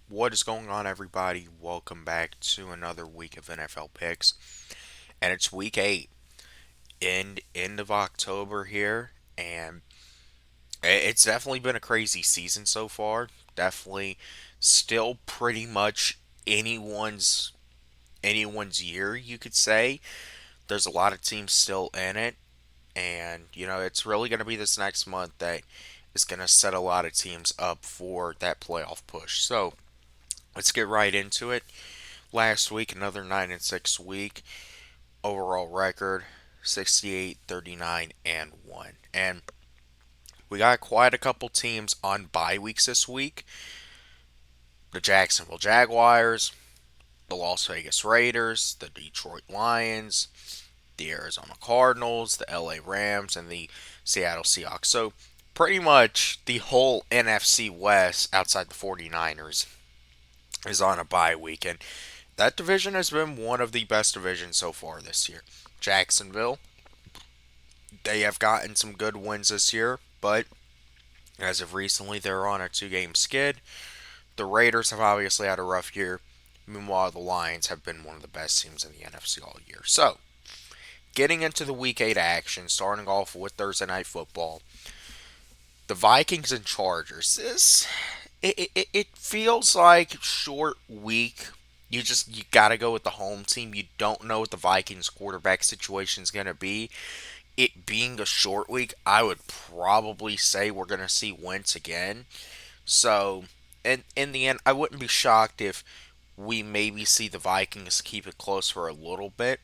What is going on, everybody? Welcome back to another week of NFL picks, and it's week 8, end of October here, and it's definitely been a crazy season so far. Definitely, still pretty much anyone's anyone's year, you could say. There's a lot of teams still in it, and it's really going to be this next month that is going to set a lot of teams up for that playoff push. So let's get right into it. Last week, another 9-6 week. Overall record 68, 39, and 1. And we got quite a couple teams on bye weeks this week. The Jacksonville Jaguars, the Las Vegas Raiders, the Detroit Lions, the Arizona Cardinals, the LA Rams, and the Seattle Seahawks. So pretty much the whole NFC West outside the 49ers is on a bye week. And that division has been one of the best divisions so far this year. Jacksonville, they have gotten some good wins this year, but as of recently, they're on a two-game skid. The Raiders have obviously had a rough year. Meanwhile, the Lions have been one of the best teams in the NFC all year. So, getting into the Week 8 action, starting off with Thursday Night Football, the Vikings and Chargers. It feels like short week. You gotta go with the home team. You don't know what the Vikings quarterback situation is gonna be. It being a short week, I would probably say we're gonna see Wentz again. So, in the end, I wouldn't be shocked if we maybe see the Vikings keep it close for a little bit.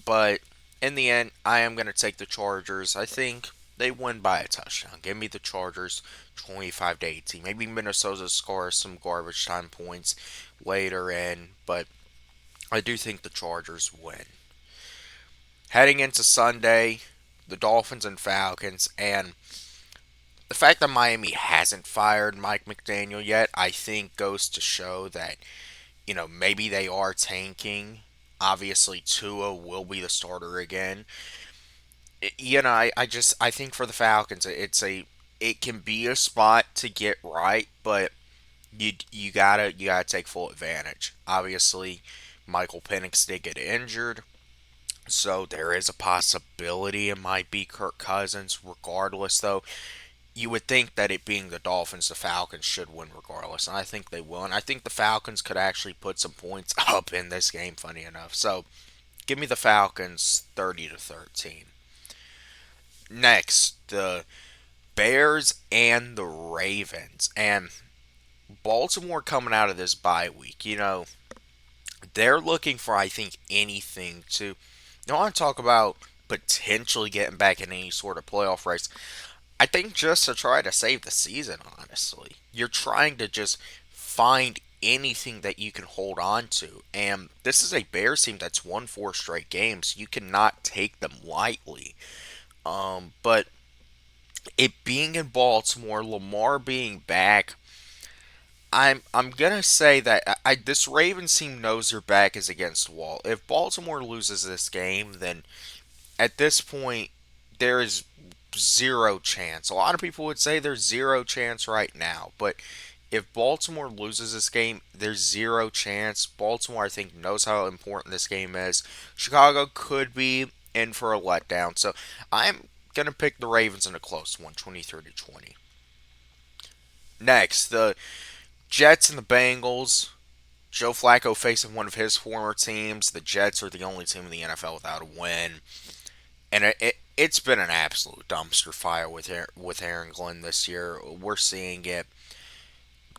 But in the end, I am gonna take the Chargers. I think they win by a touchdown. Give me the Chargers 25 to 18. Maybe Minnesota scores some garbage time points later in, but I do think the Chargers win. Heading into Sunday, the Dolphins and Falcons, and the fact that Miami hasn't fired Mike McDaniel yet, I think goes to show that, maybe they are tanking. Obviously, Tua will be the starter again. I think for the Falcons, it can be a spot to get right, but you gotta take full advantage. Obviously, Michael Penix did get injured, so there is a possibility it might be Kirk Cousins. Regardless, though, you would think that it being the Dolphins, the Falcons should win regardless, and I think they will. And I think the Falcons could actually put some points up in this game. Funny enough, so give me the Falcons 30-13. Next, the Bears and the Ravens. And Baltimore coming out of this bye week, they're looking for, I think, anything to. I want to talk about potentially getting back in any sort of playoff race. I think just to try to save the season, honestly. You're trying to just find anything that you can hold on to. And this is a Bears team that's won 4 straight games. You cannot take them lightly. But it being in Baltimore, Lamar being back, I'm gonna say that this Ravens team knows their back is against the wall. If Baltimore loses this game, then at this point there is zero chance. A lot of people would say there's zero chance right now, but if Baltimore loses this game, there's zero chance. Baltimore, I think, knows how important this game is. Chicago could be in for a letdown, so I'm gonna pick the Ravens in a close one, 23-20. Next, the Jets and the Bengals. Joe Flacco facing one of his former teams. The Jets are the only team in the NFL without a win, and it's been an absolute dumpster fire with Aaron Glenn this year. We're seeing it,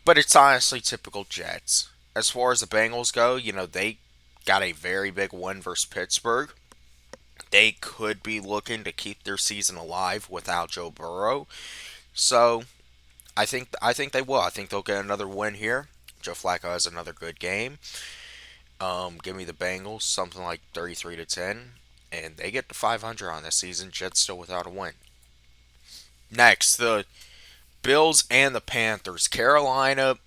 but it's honestly typical Jets. As far as the Bengals go, they got a very big win versus Pittsburgh. They could be looking to keep their season alive without Joe Burrow. So I think they will. I think they'll get another win here. Joe Flacco has another good game. Give me the Bengals, something like 33-10, and they get to 500 on this season. Jets still without a win. Next, the Bills and the Panthers. Carolina's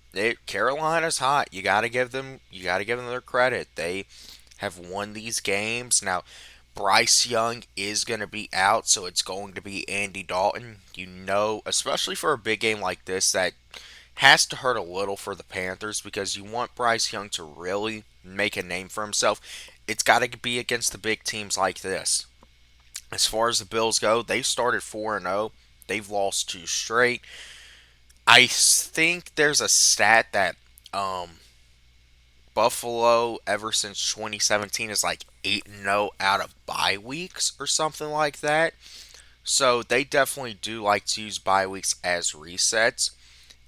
hot. You gotta give them their credit. They have won these games. Now, Bryce Young is going to be out, so it's going to be Andy Dalton. Especially for a big game like this, that has to hurt a little for the Panthers because you want Bryce Young to really make a name for himself. It's got to be against the big teams like this. As far as the Bills go, they started 4-0. They've lost two straight. I think there's a stat that Buffalo, ever since 2017, is like 8-0 out of bye weeks or something like that. So they definitely do like to use bye weeks as resets.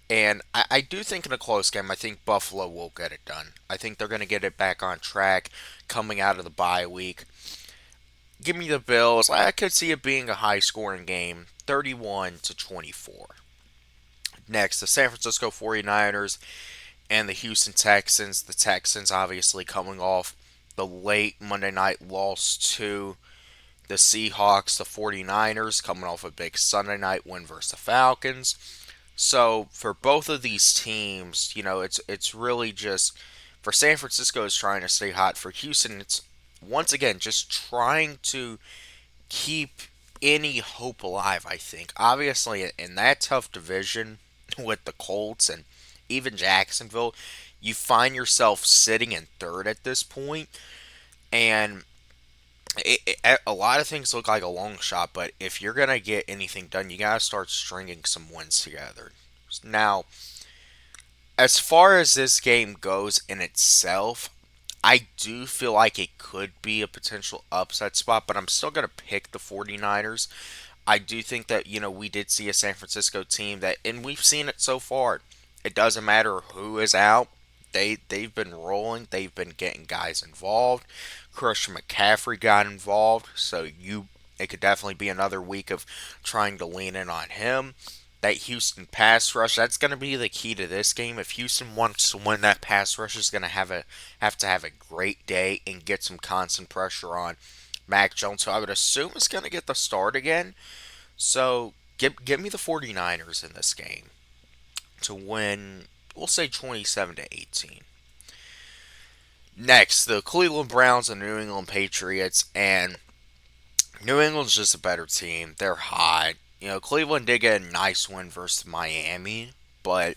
And I do think in a close game, I think Buffalo will get it done. I think they're going to get it back on track coming out of the bye week. Give me the Bills. I could see it being a high scoring game, 31-24. Next, the San Francisco 49ers and the Houston Texans. The Texans obviously coming off the late Monday night loss to the Seahawks, the 49ers coming off a big Sunday night win versus the Falcons. So for both of these teams, it's really just for San Francisco is trying to stay hot. For Houston, it's once again just trying to keep any hope alive, I think. Obviously in that tough division with the Colts and even Jacksonville, you find yourself sitting in third at this point, and a lot of things look like a long shot, but if you're going to get anything done, you got to start stringing some wins together. Now, as far as this game goes in itself, I do feel like it could be a potential upset spot, but I'm still going to pick the 49ers. I do think that, we did see a San Francisco team that, and we've seen it so far. It doesn't matter who is out. They've been rolling. They've been getting guys involved. Christian McCaffrey got involved, so it could definitely be another week of trying to lean in on him. That Houston pass rush, that's going to be the key to this game. If Houston wants to win, that pass rush is going to have to have a great day and get some constant pressure on Mac Jones, who I would assume is going to get the start again. So give me the 49ers in this game to win, we'll say 27-18. Next, the Cleveland Browns and New England Patriots, and New England's just a better team. They're hot. Cleveland did get a nice win versus Miami, but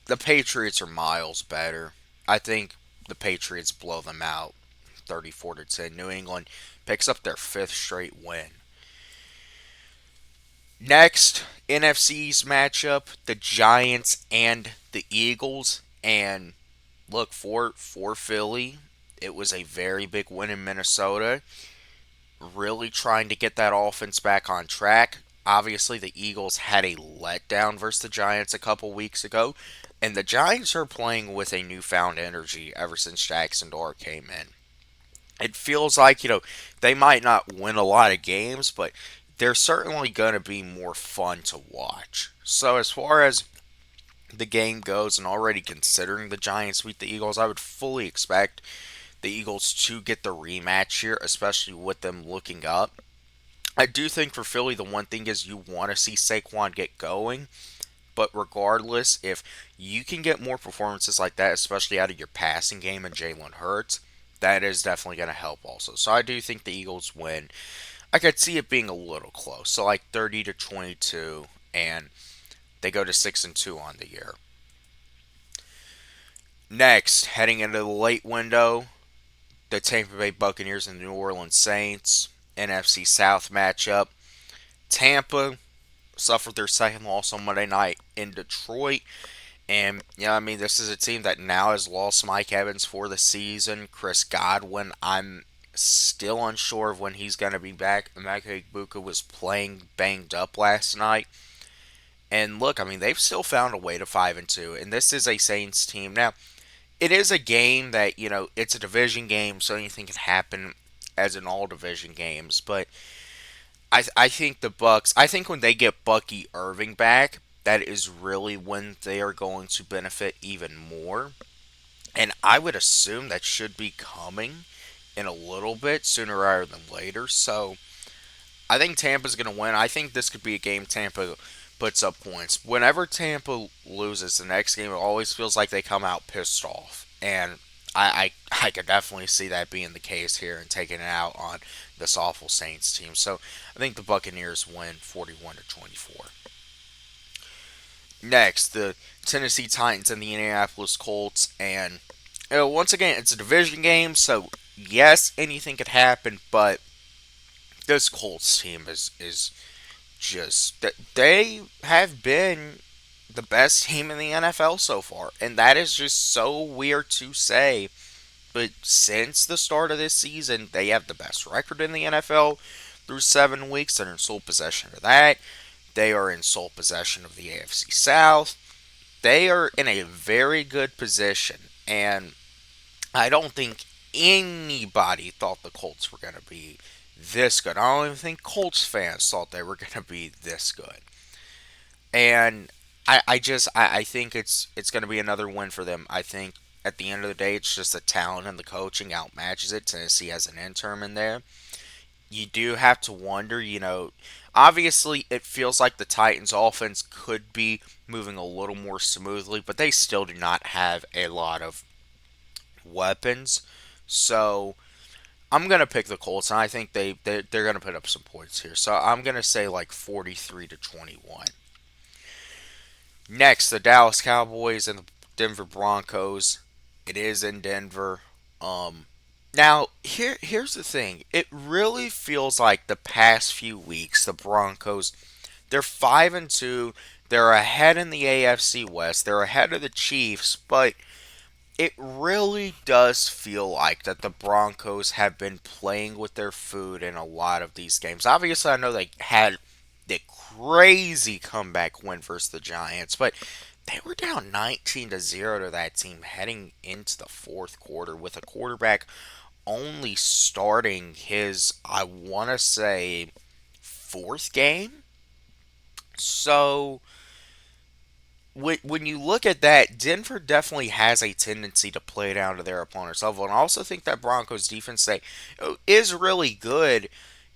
the Patriots are miles better. I think the Patriots blow them out 34-10. New England picks up their fifth straight win. Next, NFC's matchup, the Giants and the Eagles. And look, for Philly, it was a very big win in Minnesota. Really trying to get that offense back on track. Obviously, the Eagles had a letdown versus the Giants a couple weeks ago. And the Giants are playing with a newfound energy ever since Jackson Dart came in. It feels like, they might not win a lot of games, but they're certainly going to be more fun to watch. So as far as the game goes, and already considering the Giants beat the Eagles, I would fully expect the Eagles to get the rematch here, especially with them looking up. I do think for Philly, the one thing is you want to see Saquon get going. But regardless, if you can get more performances like that, especially out of your passing game and Jalen Hurts, that is definitely going to help also. So I do think the Eagles win. I could see it being a little close. So like 30-22, and they go to 6-2 on the year. Next, heading into the late window, the Tampa Bay Buccaneers and the New Orleans Saints, NFC South matchup. Tampa suffered their second loss on Monday night in Detroit. And, this is a team that now has lost Mike Evans for the season. Chris Godwin, I'm still unsure of when he's going to be back. Emeka Egbuka was playing banged up last night. And look, they've still found a way to 5-2. And this is a Saints team. Now, it is a game that, it's a division game, so anything can happen as in all division games. But I think the Bucks, I think when they get Bucky Irving back, that is really when they are going to benefit even more. And I would assume that should be coming in a little bit, sooner rather than later. So I think Tampa's going to win. I think this could be a game Tampa puts up points. Whenever Tampa loses the next game, it always feels like they come out pissed off. And I could definitely see that being the case here and taking it out on this awful Saints team. So I think the Buccaneers win 41-24. Next, the Tennessee Titans and the Indianapolis Colts. And once again, it's a division game, so yes, anything could happen. But this Colts team is just that they have been the best team in the NFL so far, and that is just so weird to say. But since the start of this season, they have the best record in the NFL through 7 weeks. They're in sole possession of that. They are in sole possession of the AFC South. They are in a very good position, and I don't think anybody thought the Colts were going to be this good. I don't even think Colts fans thought they were going to be this good. And I think it's going to be another win for them. I think at the end of the day, it's just the talent and the coaching outmatches it. Tennessee has an interim in there. You do have to wonder, obviously it feels like the Titans offense could be moving a little more smoothly, but they still do not have a lot of weapons. So I'm gonna pick the Colts, and I think they're gonna put up some points here. So I'm gonna say like 43-21. Next, the Dallas Cowboys and the Denver Broncos. It is in Denver. Um, Now here's the thing. It really feels like the past few weeks the Broncos they're 5-2. They're ahead in the AFC West. They're ahead of the Chiefs, but it really does feel like that the Broncos have been playing with their food in a lot of these games. Obviously, I know they had the crazy comeback win versus the Giants, but they were down 19-0 to that team heading into the fourth quarter with a quarterback only starting his, I want to say, fourth game. So when you look at that, Denver definitely has a tendency to play down to their opponent's level. And I also think that Broncos defense is really good.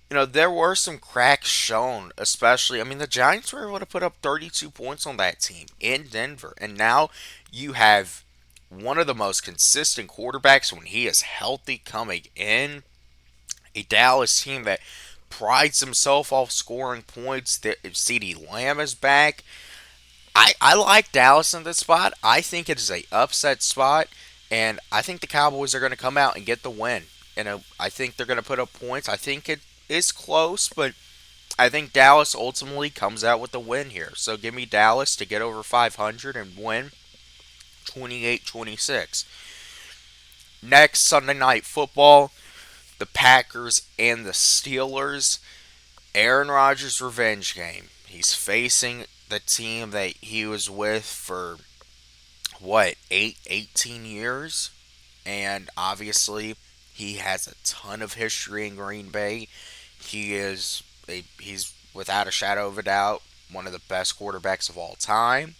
There were some cracks shown, especially. I mean, the Giants were able to put up 32 points on that team in Denver. And now you have one of the most consistent quarterbacks when he is healthy coming in. A Dallas team that prides himself off scoring points. That if CeeDee Lamb is back, I like Dallas in this spot. I think it is a upset spot, and I think the Cowboys are going to come out and get the win. I think they're going to put up points. I think it is close, but I think Dallas ultimately comes out with the win here. So give me Dallas to get over 500 and win 28-26. Next, Sunday Night Football, the Packers and the Steelers. Aaron Rodgers' revenge game. He's facing the team that he was with for what, 18 years, and obviously he has a ton of history in Green Bay. He's without a shadow of a doubt one of the best quarterbacks of all time.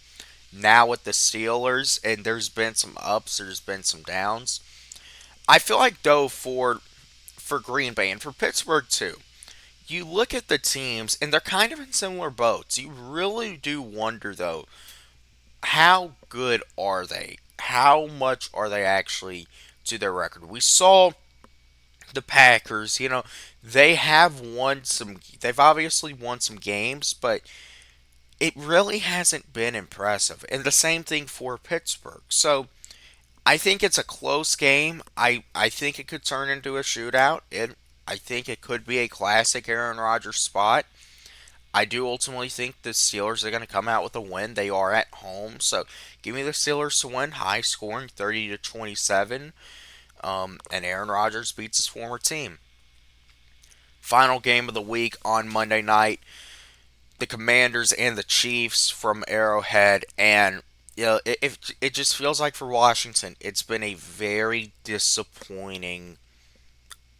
Now with the Steelers, and there's been some ups, there's been some downs. I feel like though for Green Bay and for Pittsburgh too, you look at the teams and they're kind of in similar boats. You really do wonder though, how good are they? How much are they actually to their record? We saw the Packers, they've obviously won some games, but it really hasn't been impressive. And the same thing for Pittsburgh. So I think it's a close game. I think it could turn into a shootout. I think it could be a classic Aaron Rodgers spot. I do ultimately think the Steelers are going to come out with a win. They are at home, so give me the Steelers to win, high scoring, 30-27. And Aaron Rodgers beats his former team. Final game of the week on Monday night: the Commanders and the Chiefs from Arrowhead, and it just feels like for Washington, it's been a very disappointing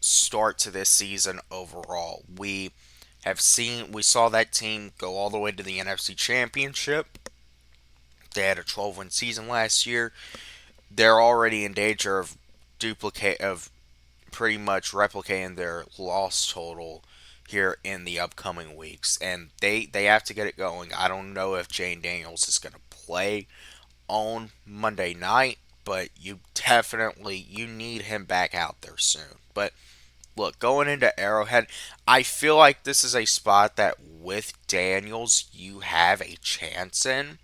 start to this season overall. We saw that team go all the way to the NFC Championship. They had a 12-win season last year. They're already in danger of pretty much replicating their loss total here in the upcoming weeks, and they have to get it going. I don't know if Jane Daniels is going to play on Monday night, but you need him back out there soon. But look, going into Arrowhead, I feel like this is a spot that with Daniels you have a chance in.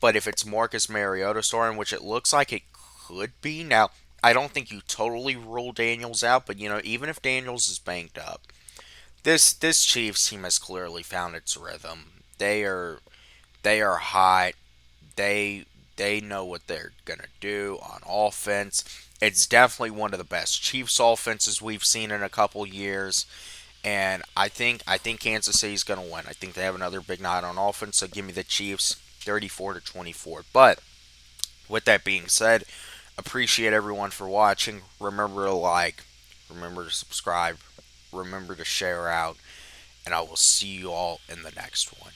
But if it's Marcus Mariota starting, which it looks like it could be now, I don't think you totally rule Daniels out. But even if Daniels is banged up, this Chiefs team has clearly found its rhythm. They are hot. They they know what they're gonna do on offense. It's definitely one of the best Chiefs offenses we've seen in a couple years, and I think Kansas City's gonna win. I think they have another big night on offense. So give me the Chiefs, 34-24. But with that being said, appreciate everyone for watching. Remember to like, remember to subscribe, remember to share out, and I will see you all in the next one.